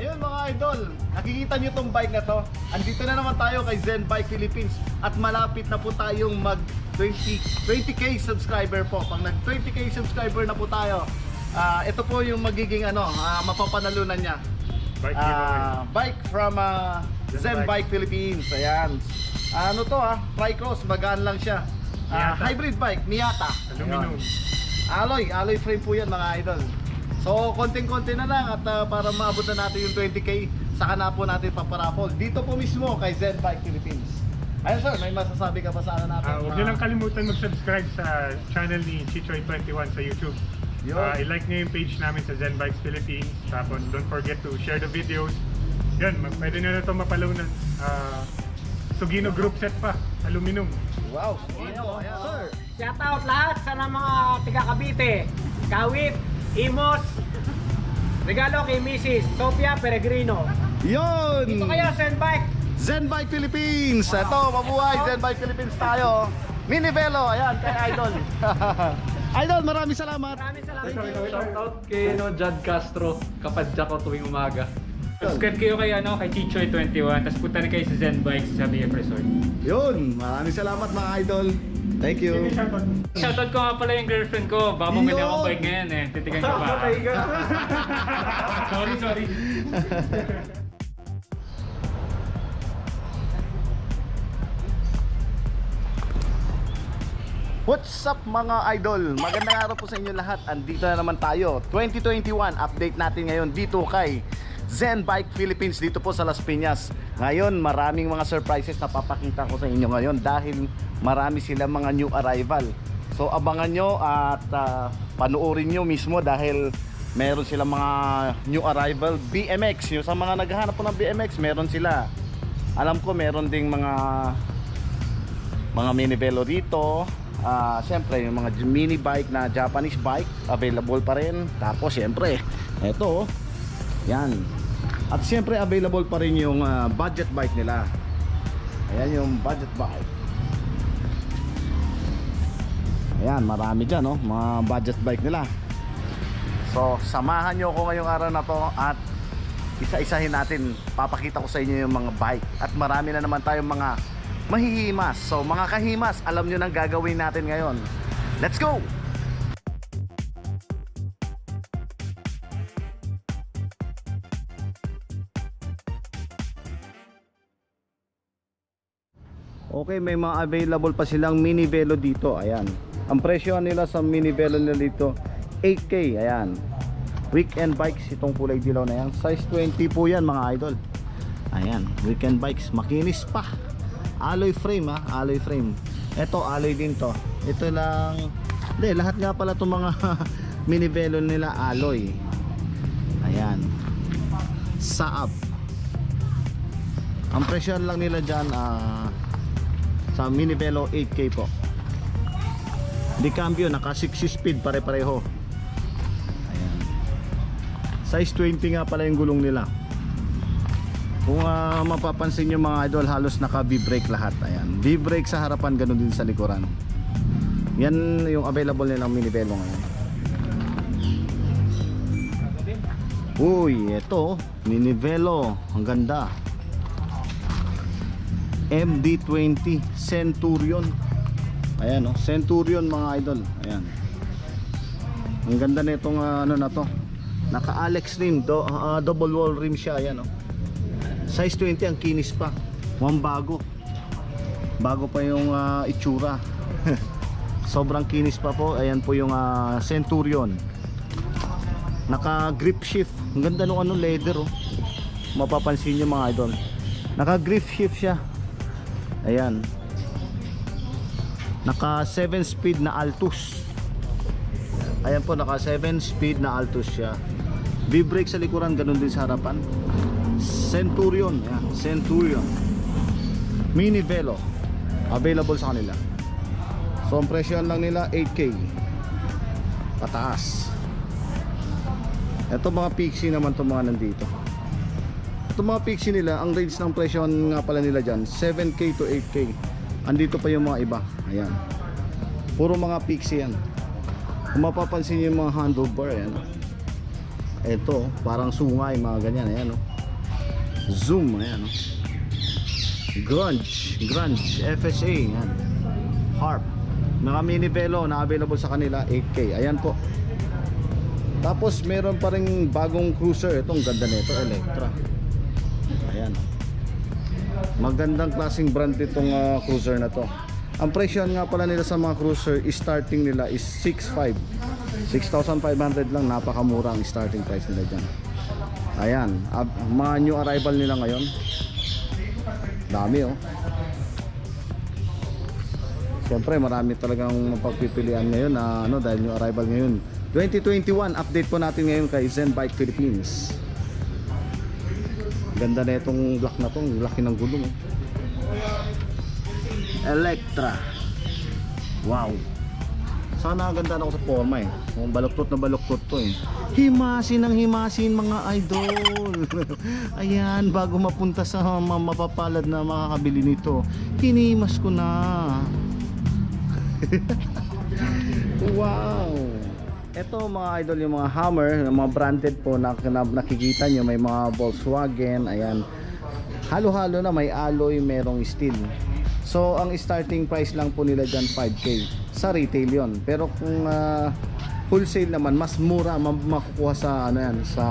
Ayun mga idol, nakikita nyo tong bike na to. Andito na naman tayo kay Zen Bike Philippines at malapit na po tayong mag 20k subscriber po. Pag nag 20k subscriber na po tayo, ito po yung magiging mapapanalunan niya. Bike from Zen Bike Philippines. Ayan. Ano to Tricross, magaan lang siya. Hybrid bike, Miata. Aluminum. Alloy frame po yan mga idol. So konting-konti na lang at para maabot na natin yung 20k, saka na po natin paparapol dito po mismo kay Zen Bike Philippines. Ayun sir, may masasabi ka ba sa natin? Huwag nyo lang kalimutan mag-subscribe sa channel ni Chichoy21 sa YouTube. I-like nyo yung page namin sa Zen Bikes Philippines. Tapos don't forget to share the videos. Yan, pwede nyo na ito mapalunan. Sugino group set pa, aluminum. Wow, Sugino. Ayan sir. Shoutout lahat sa mga taga Cavite, Kawit, Imos, regalo kay Mrs. Sofia Peregrino. Yun! Dito kayo, Zen Bike. Zen Bike Philippines. Ito, mabuhay. Zen Bike Philippines tayo. Mini Velo, ayan, kay Idol. Idol, maraming salamat. Maraming salamat. Shoutout kay Jad Castro, kapadya ko tuwing umaga. Subscribe kayo kay Chichoy21, tapos punta na kayo sa Zen Bikes sa BF Resort. Yun, maraming salamat mga idol. Thank you. Shoutout ko nga pala yung girlfriend ko, baka bumili akong bike ngayon titigan ko pa. Sorry. What's up mga idol? Magandang araw po sa inyo lahat. Andito na naman tayo. 2021 update natin ngayon dito kay Zen Bike Philippines dito po sa Las Piñas. Ngayon maraming mga surprises na papakita ko sa inyo ngayon dahil marami silang mga new arrival. So abangan nyo at panuorin nyo mismo dahil meron silang mga new arrival BMX. Yung sa mga naghahanap po ng BMX, meron sila. Alam ko meron ding mga mini velo dito. Siyempre yung mga mini bike na Japanese bike available pa rin. Tapos siyempre eto yan. At siyempre available pa rin yung budget bike nila. Ayan yung budget bike. Ayan, marami dyan mga budget bike nila. So samahan nyo ako ngayong araw na to at isa-isahin natin. Papakita ko sa inyo yung mga bike. At marami na naman tayong mga mahihimas. So mga kahimas, alam nyo nang gagawin natin ngayon. Let's go! Okay, may mga available pa silang mini velo dito. Ayan. Ang presyo nila sa mini velo nila dito 8K. Ayan. Weekend bikes, itong kulay dilaw na yan. Size 20 po yan mga idol. Ayan, weekend bikes, makinis pa. Alloy frame alloy frame. Ito alloy din to. Ito lang. Hindi, lahat nga pala itong mga mini velo nila alloy. Ayan. Saab. Ang presyo lang nila dyan sa mini velo 8K po. Di cambio, naka 6 speed pare-pareho. Ayan. Size 20 nga pala yung gulong nila. Kung mapapansin nyo mga idol, halos naka V-brake lahat. Ayan, V-brake sa harapan, ganun din sa likuran. Yan yung available nilang mini velo ngayon. Uy, eto mini velo, ang ganda. MD20 Centurion. Ayan Centurion mga idol. Ayan. Ang ganda nitong na to. Naka Alex rim, double wall rim siya. Ayan Size 20, ang kinis pa. Bago. Bago pa yung itsura. Sobrang kinis pa po. Ayan po yung Centurion. Naka grip shift. Ang ganda nung leather Mapapansin nyo mga idol. Naka grip shift siya. Ayan. Naka 7 speed na Altus. Ayan po, naka 7 speed na Altus siya. V-brake sa likuran, ganun din sa harapan. Centurion, ayan, Centurion mini velo available sa kanila. So ang presyo lang nila 8K pataas. Ito mga Pixie naman itong mga nandito. Itong mga Pixie nila, ang range ng presyo nga pala nila dyan 7K to 8K. Andito pa yung mga iba. Ayan, puro mga Pixie yan. Kung mapapansin nyo yung mga handlebar, ayan. Ito, parang sungay, mga ganyan. Ayan Zoom, ayan, oh. Grunge, FSA, yan. Harp. Mga mini velo na available sa kanila, 8K. Ayan po. Tapos meron pa ring bagong cruiser. Itong ganda nito, Electra. Ayan. Magandang klaseng brand itong cruiser na to. Ang presyo nga pala nila sa mga cruiser, starting nila is 6,500 lang. Napakamura ang starting price nila dyan. Ayan, mga new arrival nila ngayon. Dami, oh. Siyempre marami talagang mapagpipilian ngayon na dahil new arrival ngayon. 2021 update po natin ngayon kay Zen Bike Philippines. Ganda na itong block na to, laki ng gulong, oh. Electra. Wow. Sana ganda na ako sa forma, eh. Baluktot na baluktot to, eh. Himasin ng himasin, mga idol. Ayan, bago mapunta sa mapapalad na makakabili nito, hinimas ko na. Wow. Ito mga idol, yung mga Hammer, yung mga branded po na nakikita nyo. May mga Volkswagen, ayan. Halo-halo na, may alloy, merong steel. So ang starting price lang po nila dyan 5K sa retail yon. Pero kung wholesale naman, mas mura, makukuha sa sa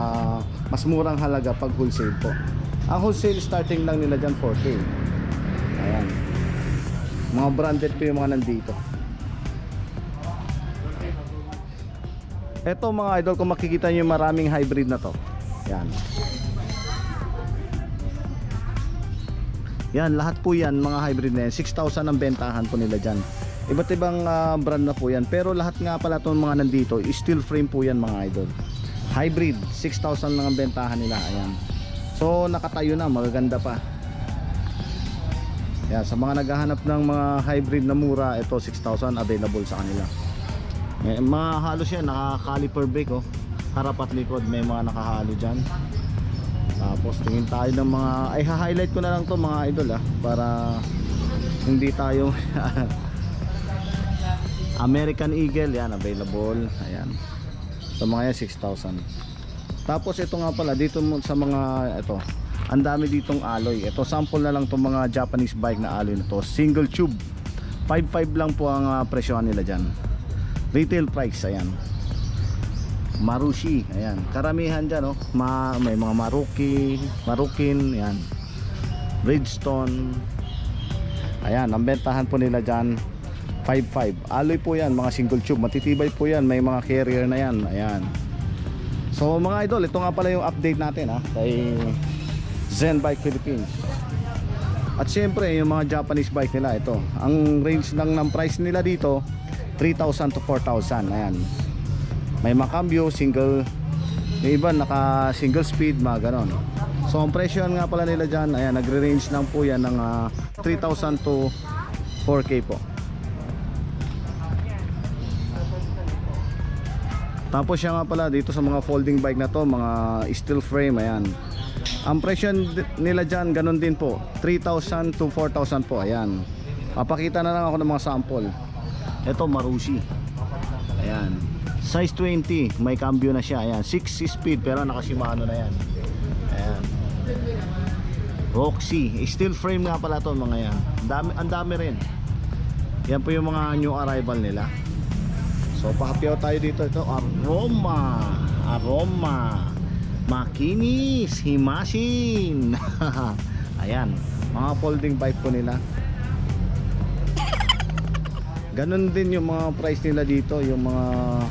mas murang halaga pag wholesale po. Ang wholesale starting lang nila dyan 4K. Ayan. Mga branded po yung mga nandito. Eto mga idol, kung makikita nyo maraming hybrid na to. Yan. Yan, lahat po yan mga hybrid na yan. 6,000 ang bentahan po nila dyan. Iba't ibang brand na po yan. Pero lahat nga pala itong mga nandito, steel frame po yan mga idol. Hybrid, 6,000 lang ang bentahan nila. Ayan. So nakatayo na, magaganda pa. Yan, sa mga naghahanap ng mga hybrid na mura, ito 6,000 available sa kanila. Mga halos yan, naka-caliper brake, oh. Harap at likod, may mga nakahalo dyan. Tapos tingin tayo ng mga, ay ha-highlight ko na lang to mga idol, para hindi tayo American Eagle, yan available. Ayan, sa mga yan 6,000. Tapos ito nga pala dito sa mga ito, ang dami ditong alloy. Ito sample na lang tong mga Japanese bike na alloy na to, single tube. 5,500 lang po ang presyohan nila dyan. Retail price, ayan. Marushi, ayan. Karamihan dyan, oh. May mga Marukin, ayan. Bridgestone. Ayan, ang bentahan po nila dyan 5,500. Alloy po yan, mga single tube. Matitibay po yan, may mga carrier na yan. Ayan. So mga idol, ito nga pala yung update natin, kay Zen Bike Philippines. At syempre, yung mga Japanese bike nila, ito. Ang range lang ng price nila dito 3,000 to 4,000. Ayan. May makambyo, single, yung iba naka single speed, mga ganon. So ang presyo nga pala nila dyan, ayan, nagre-range lang po yan ng 3,000 to 4K po. Tapos siya nga pala dito sa mga folding bike na to, mga steel frame, ayan. Ang presyo nila dyan, ganon din po, 3,000 to 4,000 po. Ayan. Papakita na lang ako ng mga sample. Ito Marushi. Ayan. Size 20, may cambio na siya. Ayan, 6 speed pero naka Shimano na yan. Ayan. Roxy, steel frame nga pala to mga yan. Ang dami rin. Yan po yung mga new arrival nila. So pakapyaw tayo dito. Ito Aroma Makinis Himasin. Ayan, mga folding bike po nila. Ganon din yung mga price nila dito, yung mga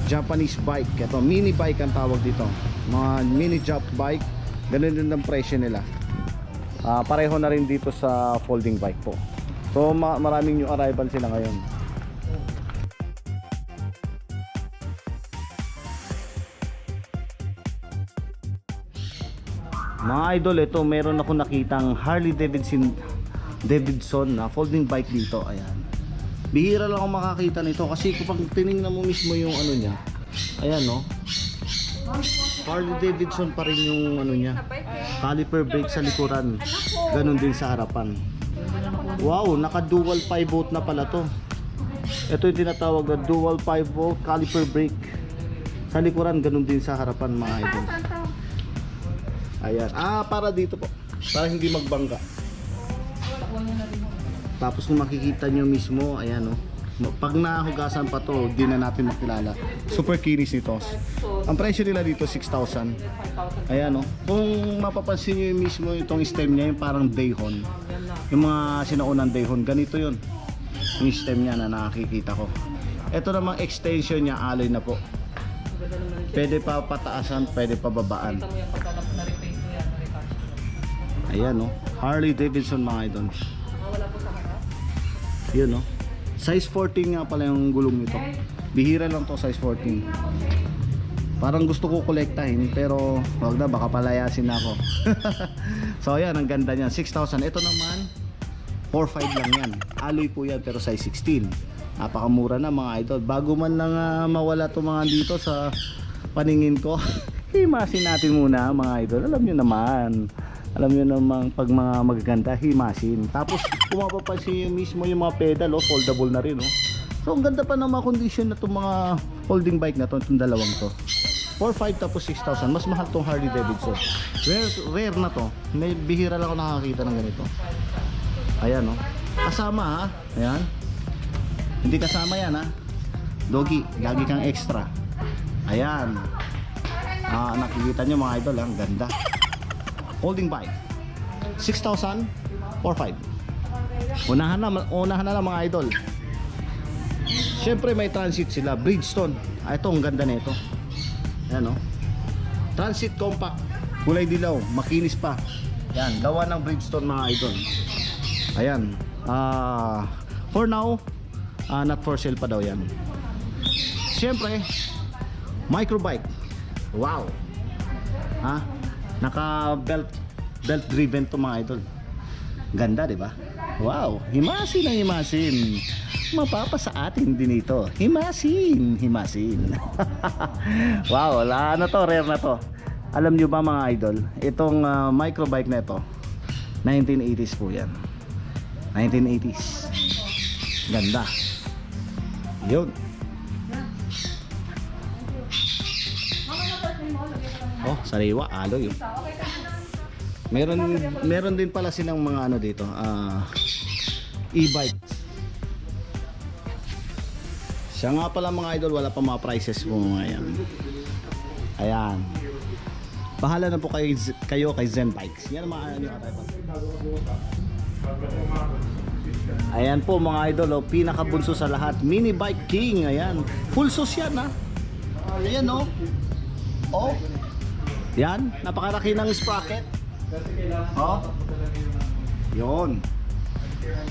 Japanese bike. Ito, mini bike ang tawag dito. Mga mini Jap bike, ganon din ang presyo nila. Pareho na rin dito sa folding bike po. So maraming new arrival sila ngayon. Mga idol, ito meron ako nakitang Harley Davidson na folding bike dito. Ayan. Bihira lang ako makakita nito kasi kapag tinignan mo mismo yung ano niya, ayan, no, Harley Davidson pa rin yung ano niya, caliper brake sa likuran, ganun din sa harapan. Wow, naka dual 5 volt na pala to. Ito yung tinatawag na dual 5 volt caliper brake sa likuran, ganun din sa harapan mga idol. Ayan. Para dito po. Para hindi magbangga. Tapos kung makikita nyo mismo, ayan o. Pag nahugasan pa to, di na natin makilala. Super kinis nito. Ang presyo nila dito 6,000. Ayan o. Kung mapapansin nyo yung mismo itong stem niya, yung parang dayhon. Yung mga sinaunang dayhon, ganito yun. Yung stem niya na nakikita ko. Ito namang extension niya, alloy na po. Pwede pa pataasan, pwede pa babaan. Ayan o. Harley Davidson mga idol. Yun o. Size 14 nga pala yung gulong nito. Bihira lang to, size 14. Parang gusto ko kolektahin pero wag na, baka palayasin na ako. So ayan, ang ganda niyan, 6,000. Ito naman 4,500 lang yan. Alloy po yan pero size 16. Napakamura na mga idol. Bago man lang mawala to mga dito sa paningin ko. Himasin natin muna mga idol. Alam nyo naman pag mga magaganda, himasin. Tapos kung mapapansin nyo mismo yung mga pedal, foldable na rin. So ang ganda pa ng mga condition na itong mga holding bike na to, itong dalawang to. 4,500 tapos 6,000. Mas mahal tong Harley Davidson. Rare na to. May bihira lang ako nakakita ng ganito. Ayan o. Kasama ha. Ayan. Hindi kasama yan ha. Doggy, lagi kang extra. Ayan. Nakikita nyo mga idol, ang ganda. Holding bike 6,000 or 5. Unahan na lang mga idol. Syempre may transit sila, Bridgestone. Ito ang ganda nito. Ayan o. Transit compact, kulay dilaw, makinis pa. Yan, gawa ng Bridgestone mga idol. Ayan. For now, not for sale pa daw yan. Syempre microbike. Wow. Naka belt driven to mga idol. Ganda, di ba? Wow, himasin ang himasin. Mapapa sa atin din ito. Himasin. Wow, rare na to. Alam nyo ba mga idol, itong microbike na ito 1980s po yan. 1980s. Ganda. Yun. Sariwa, alloy. Meron din pala silang mga dito, e-bike. Siya nga pala mga idol, wala pa mga prices po ngayon. Ayan. Bahala na po kayo kay Zen Bikes. Yan ang mga Ayan po mga idol, pinakabunso sa lahat, Mini Bike King. Ayan. Full sus yan ha. Ayan o. Yan, napakalaki ng sprocket. Yun.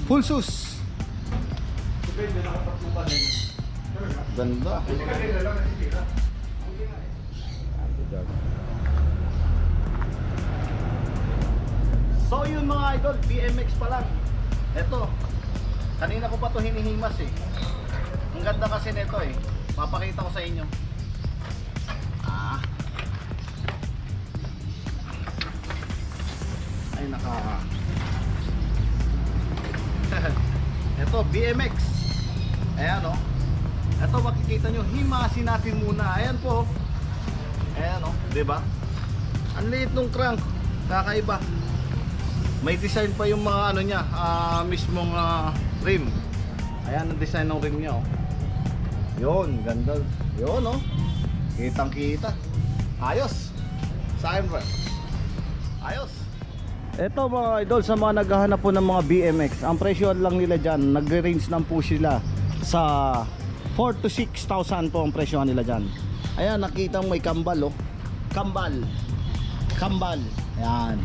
Full sus. Ganda. So yun mga idol, BMX pa lang. Eto, kanina ko pa to hinihimas eh. Ang ganda kasi nito eh. Papakita ko sa inyo. Ay Ito, BMX. Ayan o. Ito makikita nyo, himasin natin muna. Ayan po. Ayan o, diba? Ang liit nung crank, kakaiba. May design pa yung mga niya, mismong rim. Ayan ang design ng rim niya o. Yun, ganda. Yun o. Kitang kita. Ayos. Sa akin ba? Ayos. Ito mga idol, sa mga naghahanap po ng mga BMX, ang presyo lang nila dyan, nagre-range lang po sila sa 4,000 to 6,000 po ang presyo nila dyan. Ayan, nakita mo may kambal Kambal. Ayan.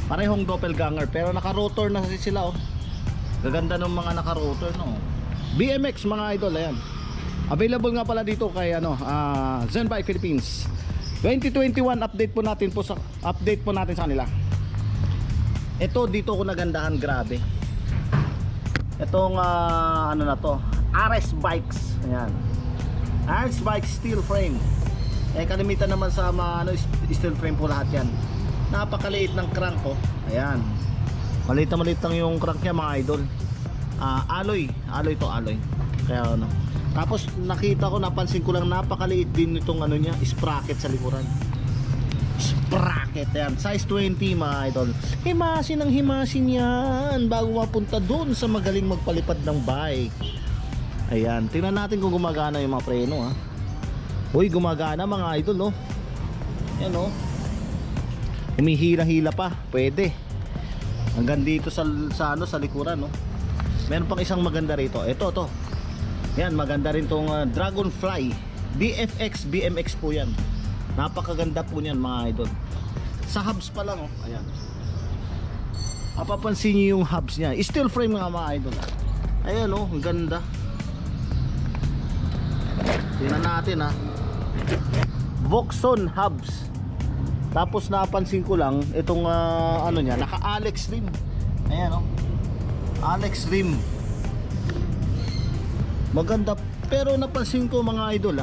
Parehong doppelganger pero naka-rotor na sila Gaganda ng mga naka-rotor BMX mga idol, ayan. Available nga pala dito kay Zen Bike Philippines. 2021 update po natin sa kanila. Ito dito ko nagandahan, grabe. Itong na to, RS Bikes. Ayan. RS Bikes steel frame. Kalimitan naman sa mga steel frame po lahat yan. Napakaliit ng crank Ayan. Maliit lang yung crank niya mga idol. Alloy to, alloy. Kaya Tapos napansin ko lang napakaliit din itong niya, sprocket sa likuran. sprocket. Ayan, size 20 mga idol. Himasin ang himasin yan bago mapunta doon sa magaling magpalipad ng bike. Ayan, tingnan natin kung gumagana yung mga preno ha. Uy, gumagana mga idol oh. Ayan oh. Humihila-hila pa, pwede. Hanggang dito sa likuran no. Meron pang isang maganda rito. Ito to. Yan, maganda rin tong Dragonfly DFX BMX po yan. Napakaganda po niyan mga idol. Sa hubs pa lang oh. Ayan. Mapapansin niyo yung hubs niya. Steel frame nga mga idol. Ayan oh, ang ganda. Tingnan natin ha. Voxon hubs. Tapos napansin ko lang itong ano niya, naka Alex rim. Ayan oh. Alex rim. Maganda, pero napansin ko mga idol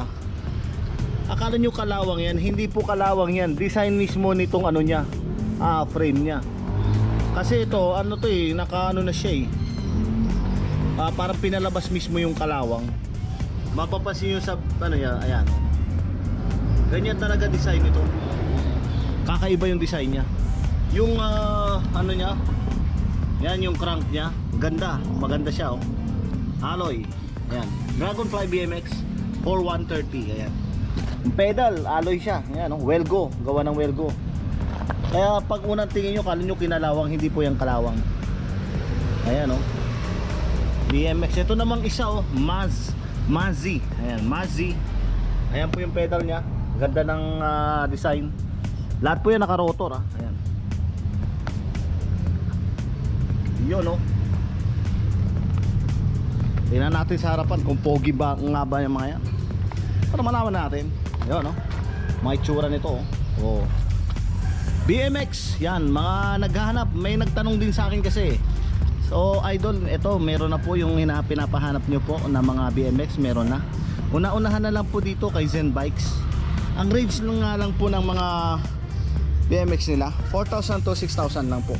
akala nyo kalawang yan, hindi po kalawang yan. Design mismo nitong ano niya, frame niya. Kasi ito, ano to naka ano na siya parang pinalabas mismo yung kalawang. Mapapansin nyo sa ano niya, ayan. Ganyan talaga design nito. Kakaiba yung design niya. Yung ano niya, yan yung crank niya, ganda, maganda siya oh. Alloy. Ayan, Dragonfly BMX 4130. Ayan. Yung pedal, alloy siya. Ayan, oh, Welgo, gawa ng Welgo. Kaya pag unang tingin nyo, kala nyo kinalawang, hindi po yung kalawang. Ayan oh. BMX. Ito namang isa oh, Mazzy. Ayan, Mazzy. Ayan po yung pedal niya. Ganda ng design. Lahat po yan naka-rotor Ayan. Yun oh. Tingnan natin sa harapan kung pogi ba nga ba yung mga yan. Para malaman natin. Yun oh. Mga itsura nito oh. BMX. Yan, mga naghahanap. May nagtanong din sa akin kasi. So idol, ito meron na po yung pinapahanap nyo po na mga BMX. Meron na. Una-unahan na lang po dito kay Zen Bikes. Ang range lang nga lang po ng mga BMX nila 4,000 to 6,000 lang po.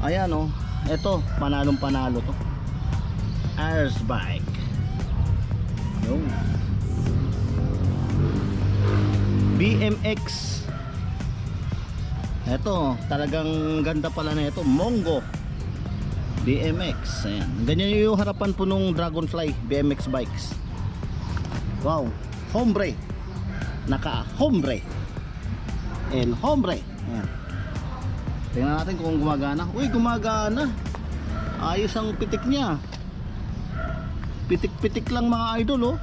Ayan oh. Ito, panalong panalo to. Ars bike. Yung BMX. Ito, talagang ganda pala na ito. Mongo BMX. Ayan. Ganyan yung harapan po nung Dragonfly BMX bikes. Wow. Hombre. Naka hombre. El hombre. Ayan. Tingnan natin kung gumagana. Uy, gumagana. Ayos ang pitik niya. Pitik-pitik lang mga idol oh.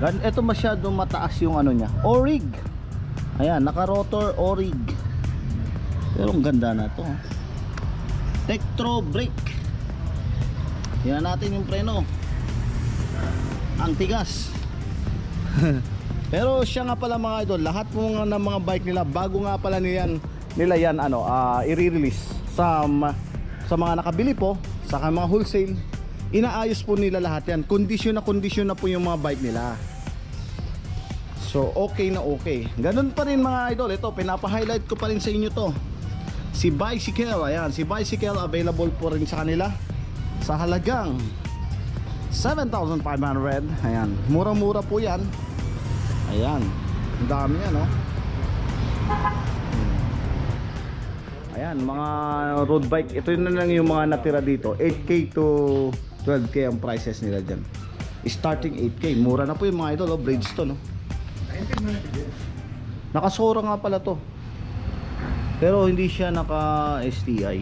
Ito masyado mataas yung ano niya. Orig. Ayan, naka-rotor Orig. Pero ang ganda na to. Tektro brake. Tingnan natin yung preno. Ang tigas. Pero siya nga pala mga idol, lahat po ng mga bike nila bago nga pala nila yan ano, i-release sa mga nakabili po, sa mga wholesale. Inaayos po nila lahat yan. Kondisyon na po yung mga bike nila. So okay na okay. Ganun pa rin mga idol. Ito, pinapa-highlight ko pa rin sa inyo to. Si Bicycle, ayan, si Bicycle available po rin sa kanila sa halagang 7,500. Ayan, mura-mura po yan. Ayan, ang dami yan oh. Ayan, mga road bike. Ito na lang yung mga natira dito. 8K to 12K ang prices nila dyan. Starting 8K. Mura na po yung mga idol oh. Bridgestone oh. Nakasora nga pala to. Pero hindi siya naka STI.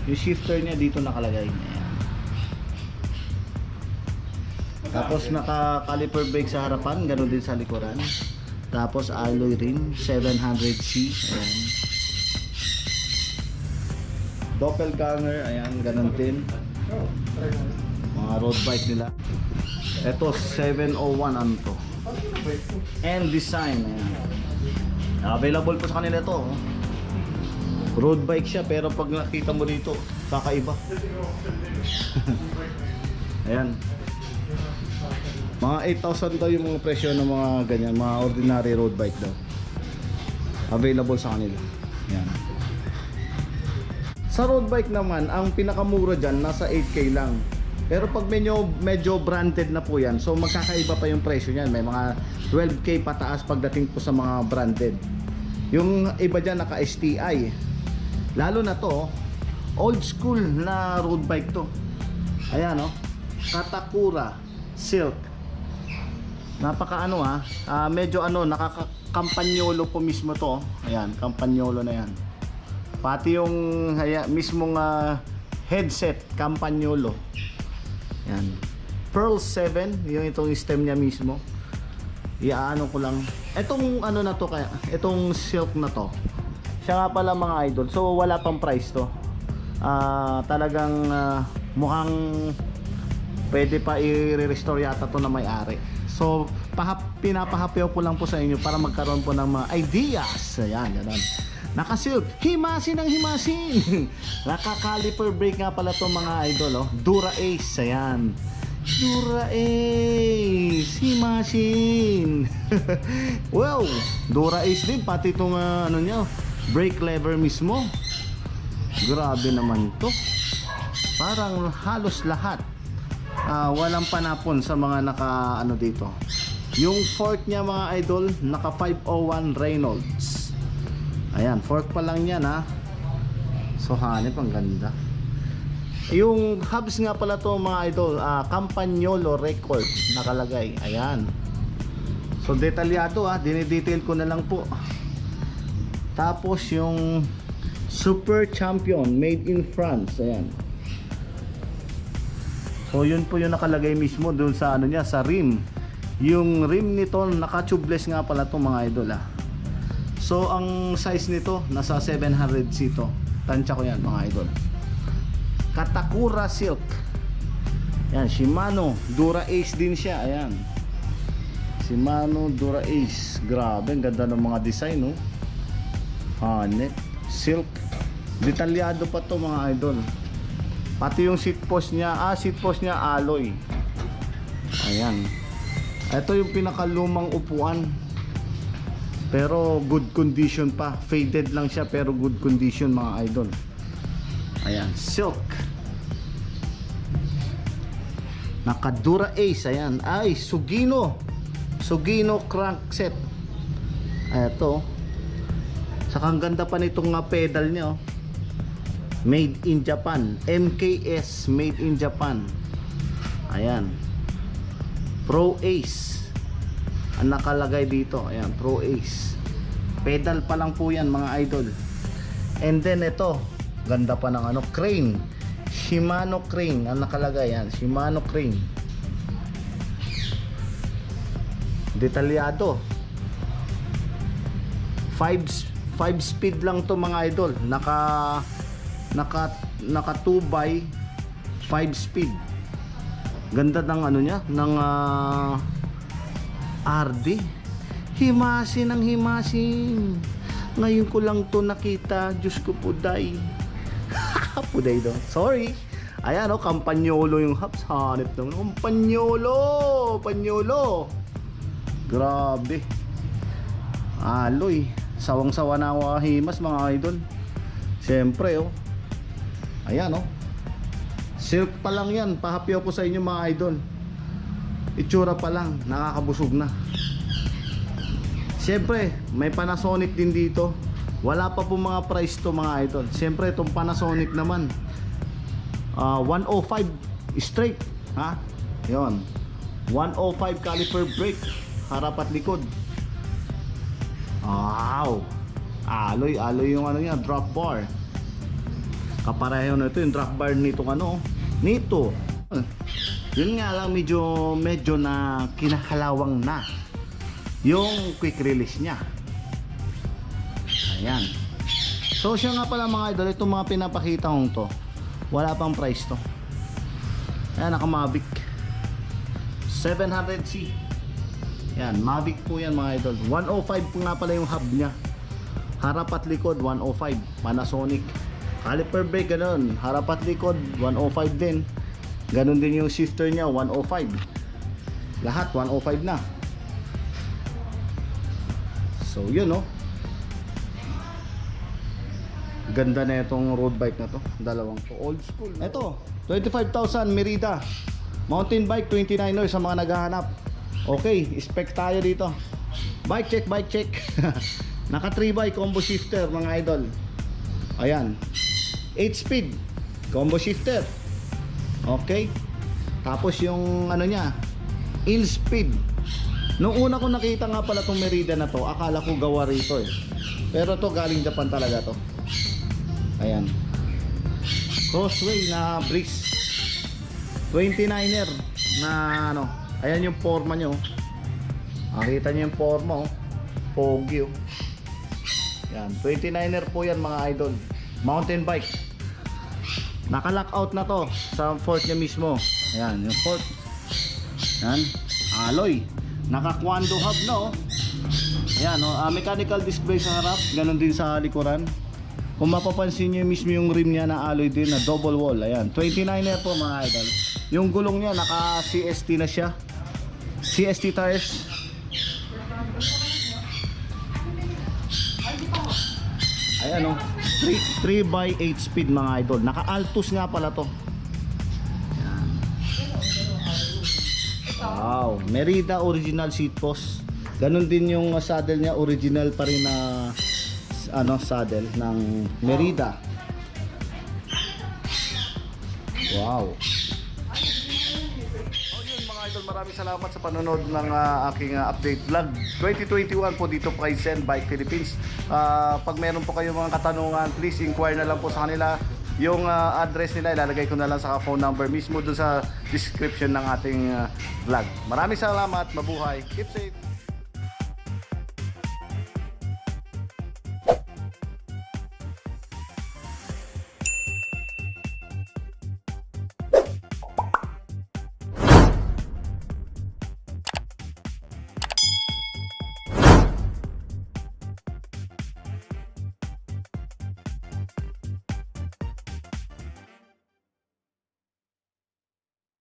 Yung shifter niya dito nakalagay. Ayan. Tapos naka caliper brake sa harapan, ganoon din sa likuran. Tapos alloy rim 700C. Ayan. Doppelganger, ayan, ganun din. Mga road bike nila. Ito 701 ano to. And design, ayan. Available po sa kanila to. Road bike siya pero pag nakita mo dito, kakaiba. Ayan. Mga 8,000 daw yung mga presyo ng mga ganyan, mga ordinary road bike daw. Available sa kanila. Ayan. Sa road bike naman, ang pinakamura dyan nasa 8K lang. Pero pag medyo branded na po yan, so magkakaiba pa yung presyo niyan. May mga 12K pataas pagdating po sa mga branded. Yung iba dyan naka STI. Lalo na to, old school na road bike to. Ayan oh, Katakura Silk. Napaka ano medyo ano, nakaka-Campagnolo po mismo to. Ayan, Campagnolo na yan. Pati yung mismong headset, Campagnolo. Yan. Pearl 7, yung itong stem niya mismo. Iaano ko lang. Etong ano na to kaya, itong silk na to. Siya nga pala mga idol. So wala pang price to. Talagang mukhang pwede pa i-restore yata to na may-ari. So pinapahapyaw ko lang po sa inyo para magkaroon po ng mga ideas. Ayan, ganun. Naka-silk, himasin ang himasin. Naka-caliper brake nga pala to mga idol, oh. Dura Ace, ayan. Dura Ace, himasin. Wow, Dura Ace din, pati itong ano niya, brake lever mismo. Grabe naman to. Parang halos lahat. Walang panapon sa mga naka ano dito. Yung fork niya mga idol, naka 501 Reynolds. Ayan, fork pa lang yan ha. So hanip, ang ganda. Yung hubs nga pala to mga idol, Campagnolo record nakalagay. Ayan. So detalyado dinidetail ko na lang po. Tapos yung Super Champion made in France. Ayan. So yun po yung nakalagay mismo dun sa ano niya, sa rim. Yung rim nito naka-tubeless nga pala to mga idol So ang size nito nasa 700C to. Tansya ko yan mga idol. Katakura Silk. Yan, Shimano Dura Ace din siya. Ayan, Shimano Dura Ace. Grabe, ang ganda ng mga design Hanet, silk. Detalyado pa to mga idol. Pati yung seat post niya, alloy. Ayan. Ito yung pinakalumang upuan. Pero good condition pa. Faded lang siya pero good condition mga idol. Ayan, silk. Naka-Dura Ace, ayan. Ay, Sugino crankset. Ito. Saka ang ganda pa nitong pedal niya Made in Japan. MKS made in Japan. Ayan. Pro Ace ang nakalagay dito. Ayan, Pro Ace. Pedal pa lang po yan mga idol. And then ito, ganda pa ng crane. Shimano crane ang nakalagay. Yan, Shimano crane. Detalyado. 5 speed lang to mga idol. Naka 2 by 5 speed. Ganda ng niya, ng RD. Himasin ang himasin. Ngayon ko lang to nakita. Diyos ko puday. Puday daw. Sorry. Ayan Campagnolo yung hubs. Hanip naman. Campagnolo. Grabe. Aloy. Sawang-sawa na ako himas mga idol. Siyempre Ayan silk pa lang yan. Pahapyaw ko sa inyo mga idol. Itsura pa lang, nakakabusog na. Siyempre may Panasonic din dito. Wala pa po mga price to mga idol. Siyempre itong Panasonic naman 105 straight Yon, 105 caliper brake, harap at likod. Wow, alloy yung niya, drop bar. Kapareho na ito yung drop bar nitong nito. Yun nga lang, medyo na kinakalawang na yung quick release niya. Ayan. So siya nga pala mga idol, itong mga pinapakita kong to, wala pang price to. Ayan, naka Mavic 700C. Yan, Mavic po yan mga idol. 105 po nga pala yung hub niya. Harap at likod 105, Panasonic. Caliper brake ganun, harap at likod 105 din. Ganun din yung shifter niya 105. Lahat 105 na. So yun Ganda na itong road bike na to. Dalawang to. Old school. Ito, 25,000 Merida. Mountain bike 29er sa mga naghahanap. Okay, spec tayo dito. Bike check, bike check. Naka 3x combo shifter mga idol. Ayan. 8 speed combo shifter. Okay. Tapos yung ano niya, in speed. Nung una ko nakita nga pala tong Merida na to, akala ko gawa rito eh. Pero to galing Japan talaga to. Ayan. Crossway na bricks. 29er na ano. Ayan yung forma nyo. Nakita nyo yung forma oh. Pogi oh. Yan, 29er po yan mga idol. Mountain bike. Naka-lockout na to sa fork niya mismo. Ayan, yung fork. Yan, alloy. Naka-quando hub na oh. Ayan oh, mechanical disc brake sa harap. Ganon din sa likuran. Kung mapapansin nyo mismo yung rim niya na alloy din na double wall. Ayan, 29er po mga idol. Yung gulong niya naka CST na siya. CST tires. Ayan o, 3x8 speed mga idol. Naka Altus nga pala to. Ayan. Wow, Merida original seat post. Ganon din yung saddle niya, original pa rin na ano, saddle ng Merida. Wow. Maraming salamat sa panonood ng aking update vlog 2021 po dito kay Zen Bike Philippines. Pag meron po kayong mga katanungan, please inquire na lang po sa kanila. Yung address nila ilalagay ko na lang sa phone number mismo doon sa description ng ating vlog. Maraming salamat, mabuhay, keep safe.